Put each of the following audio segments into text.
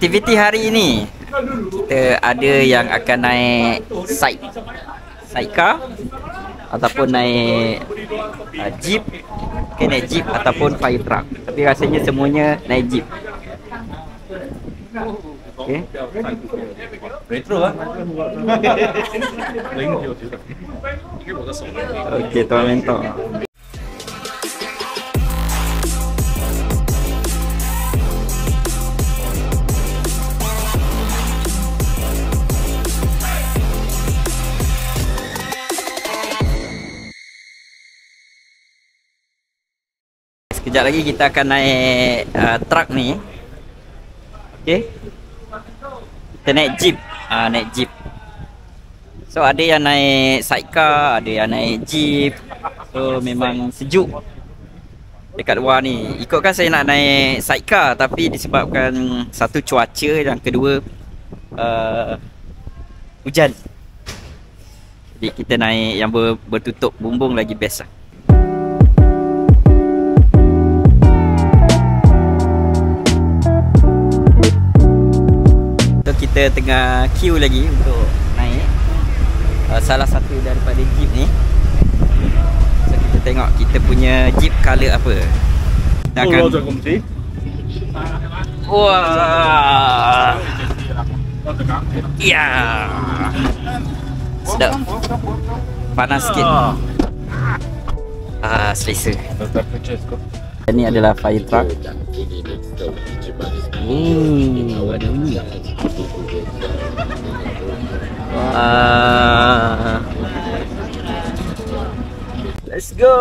Aktiviti hari ini kita ada yang akan naik sidecar ataupun naik jeep, naik jeep ataupun fire truck. Tapi rasanya semuanya naik jeep. Okey. Retro ah. Okey, tuan mentor. Sekejap lagi kita akan naik truk ni. Okey. Kita naik jeep. Naik jeep. So ada yang naik sidecar, ada yang naik jeep. So memang sejuk dekat luar ni. Ikutkan saya nak naik sidecar, tapi disebabkan satu cuaca, yang kedua hujan. Jadi kita naik yang bertutup bumbung lagi best lah. Kita tengah queue lagi untuk naik salah satu daripada jeep ni. So kita tengok kita punya jeep colour apa. Kita akan... Wah. Ya. Sedap. Panas sikit. Selesa. Ini adalah fire truck. Let's go.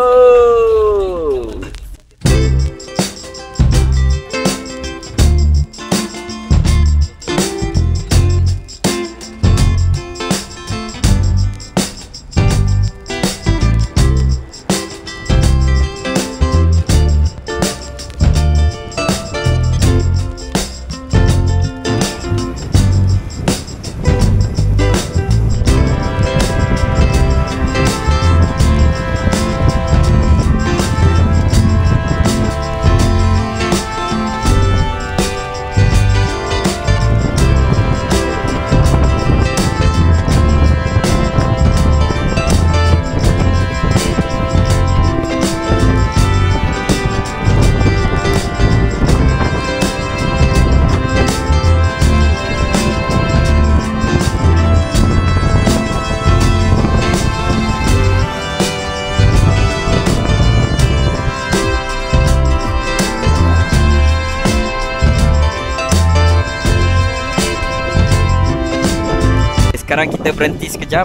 Sekarang kita berhenti sekejap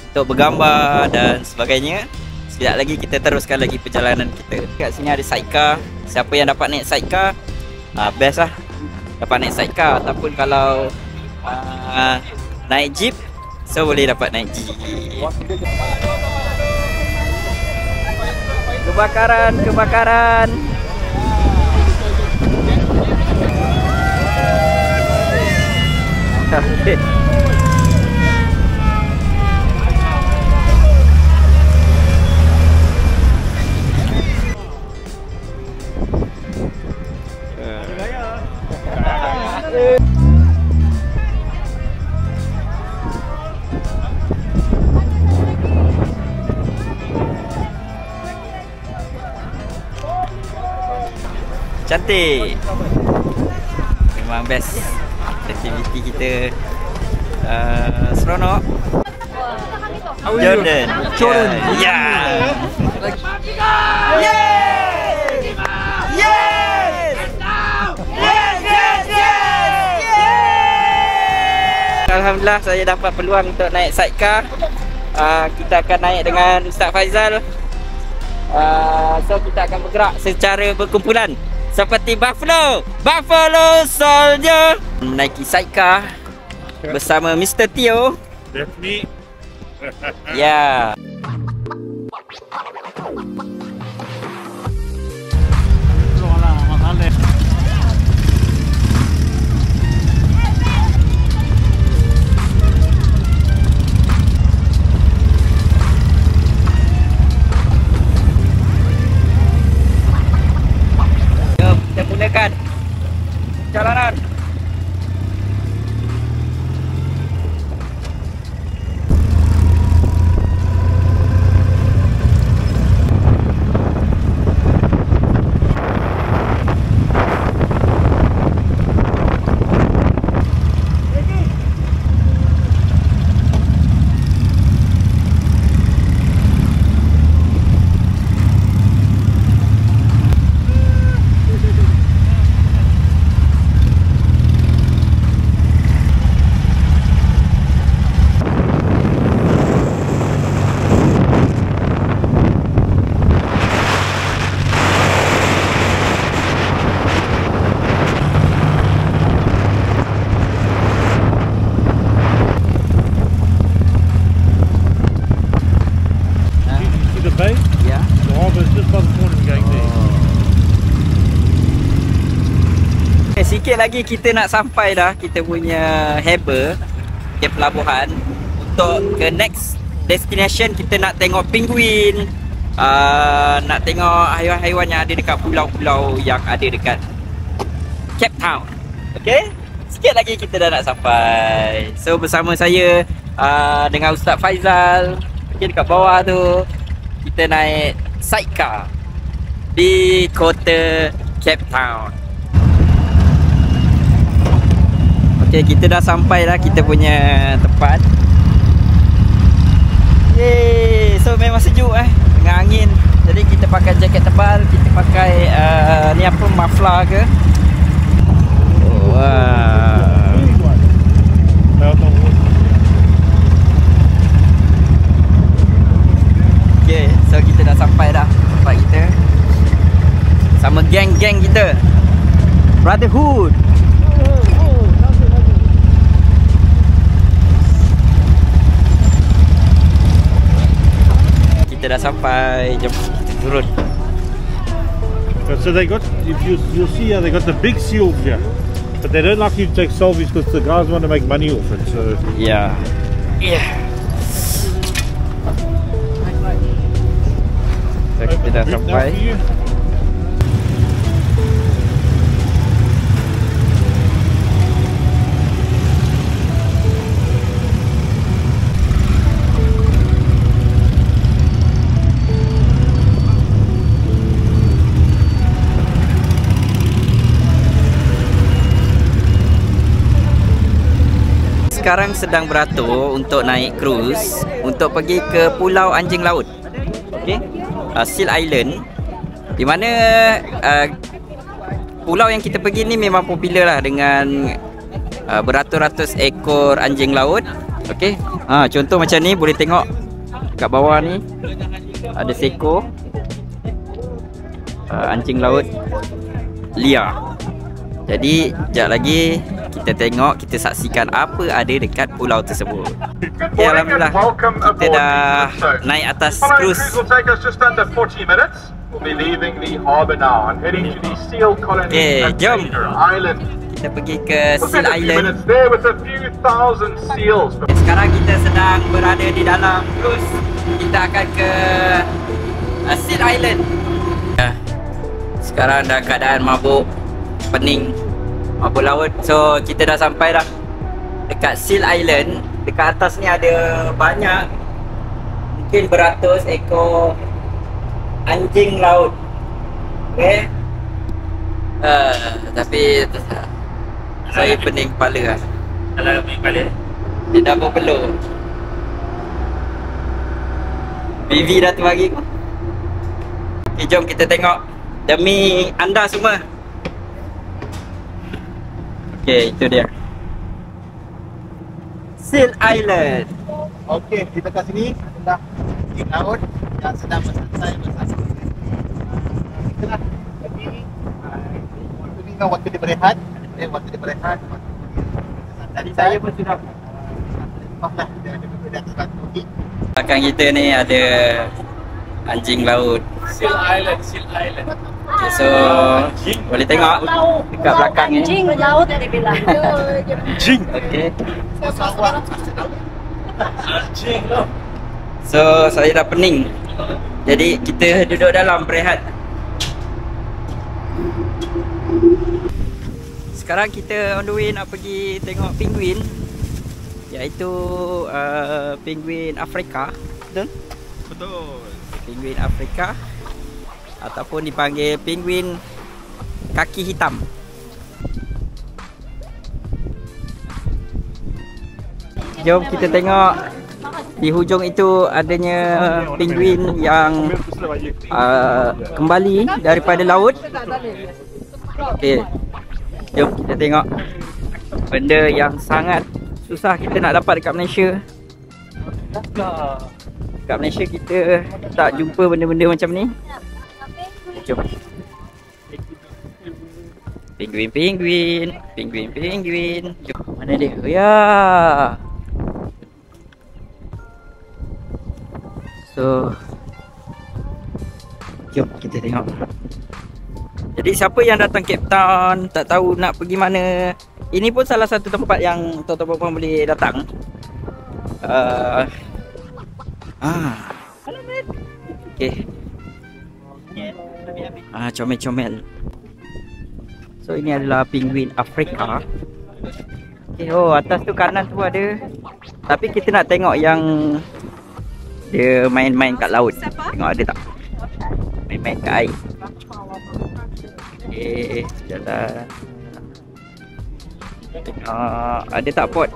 untuk bergambar dan sebagainya. Sekejap lagi kita teruskan lagi perjalanan kita. Kat sini ada sidecar. Siapa yang dapat naik sidecar, best lah dapat naik sidecar. Ataupun kalau naik jeep, so boleh dapat naik jeep. Kebakaran. Cantik. Memang best aktiviti kita. Seronok. Jordan. Yeah. Alhamdulillah saya dapat peluang untuk naik sidecar. Kita akan naik dengan Ustaz Faizal. So kita akan bergerak secara berkumpulan seperti Buffalo Soldier, menaiki sidecar bersama Mr. Tio. Definitely. Ya. Jom, kita mulakan perjalanan. sikit lagi kita nak sampai dah kita punya harbour, ke pelabuhan. Untuk ke next destination kita nak tengok penguin, nak tengok haiwan-haiwan yang ada dekat pulau-pulau yang ada dekat Cape Town. Okay, sikit lagi kita dah nak sampai. So bersama saya dengan Ustaz Faizal, okay, dekat bawah tu kita naik sidecar di kota Cape Town. Okay, kita dah sampai dah kita punya tempat. Yeay, so memang sejuk dengan angin. Jadi kita pakai jaket tebal, kita pakai ni apa, muffler ke. Oh, wow. Okay, so kita dah sampai dah tempat kita sama geng-geng kita, Brotherhood. Kita dah sampai, jom kita turun. So they got, if you see they got the big seals here, but they don't like you to take selfies because the guys want to make money off it. So yeah. So kita dah sampai. Sekarang sedang beratur untuk naik cruise untuk pergi ke Pulau Anjing Laut. Okey. Seal Island, di mana pulau yang kita pergi ni memang popular lah dengan beratus-ratus ekor anjing laut. Okey. Contoh macam ni, boleh tengok kat bawah ni ada seekor anjing laut liar. Jadi sekejap lagi kita tengok, kita saksikan apa ada dekat pulau tersebut. Okay, alhamdulillah kita dah naik atas cruise. Okay, jom kita pergi ke Seal Island. Sekarang kita sedang berada di dalam cruise. Kita akan ke Seal Island. Sekarang dah keadaan mabuk, pening, mabuk laut. So kita dah sampai dah dekat Seal Island. Dekat atas ni ada banyak, mungkin beratus ekor anjing laut. Okay. Tapi saya pening kepala lah. Kalau pening kepala, dia dah berpeluh. Vivi dah terbagi aku. Okay, jom kita tengok demi anda semua. Okay, itu dia Seal Island. Okey, kita kat sini adalah di laut yang sedang bersantai bersama. Itulah. Jadi waktu ni kan waktu dia berehat, waktu dia berehat. Tadi saya pun sudah lepas dia ada beberapa atas batu ni. Belakang kita ni ada anjing laut. Seal Island, Seal Island. Okay, so boleh tengok dekat belakang ni. Anjing laut dia bilang. Anjing. Okay. Anjing lah. So saya dah pening. Jadi kita duduk dalam berehat. Sekarang kita on the way nak pergi tengok penguin, iaitu penguin Afrika. Betul? Betul. Penguin Afrika ataupun dipanggil penguin kaki hitam. Jom kita tengok di hujung itu adanya penguin yang kembali daripada laut. Okey. Jom kita tengok benda yang sangat susah kita nak dapat dekat Malaysia. Dekat Malaysia kita tak jumpa benda-benda macam ni. Jom. Penguin. Jom, mana dia? Ya. So jom kita tengok. Jadi siapa yang datang Cape Town tak tahu nak pergi mana, ini pun salah satu tempat yang tuan-tuan puan boleh datang. Okay. Comel-comel. So ini adalah penguin Afrika. Okay, oh atas tu kanan tu ada. Tapi kita nak tengok yang dia main-main kat laut. Tengok ada tak? Main-main kat air. Okay, jalan. Tengok ada tak pot?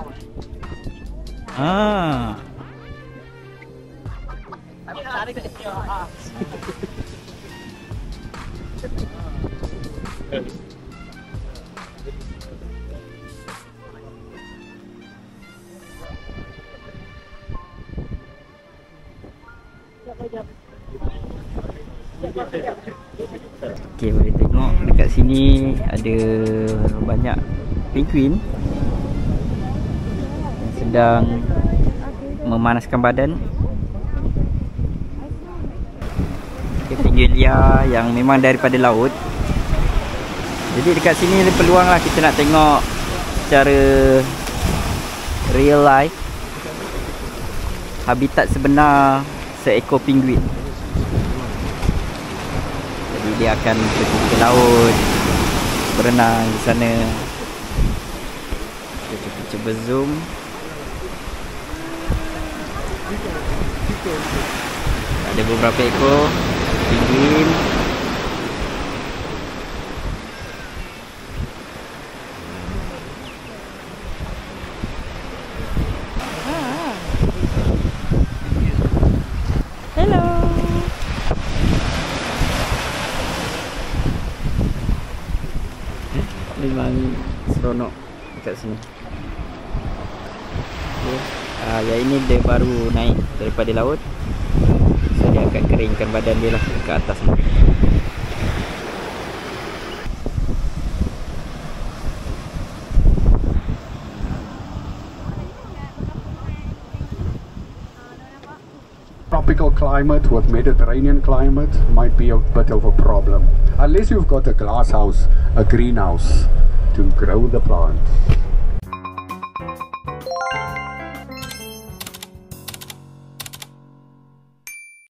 Okay, boleh tengok dekat sini ada banyak penguin yang sedang memanaskan badan. Okay, penguin liar yang memang daripada laut. Jadi dekat sini ada peluang lah kita nak tengok secara real life habitat sebenar seekor penguin. Jadi dia akan pergi ke laut, berenang di sana. Kita cuba zoom. Ada beberapa ekor penguin. Memang seronok dekat sini. Okay. Yang ini dia baru naik daripada laut, so dia akan keringkan badan dia lah ke atas ni. Tropical climate with Mediterranean climate might be a bit of a problem unless you've got a glass house, a greenhouse to grow the plants.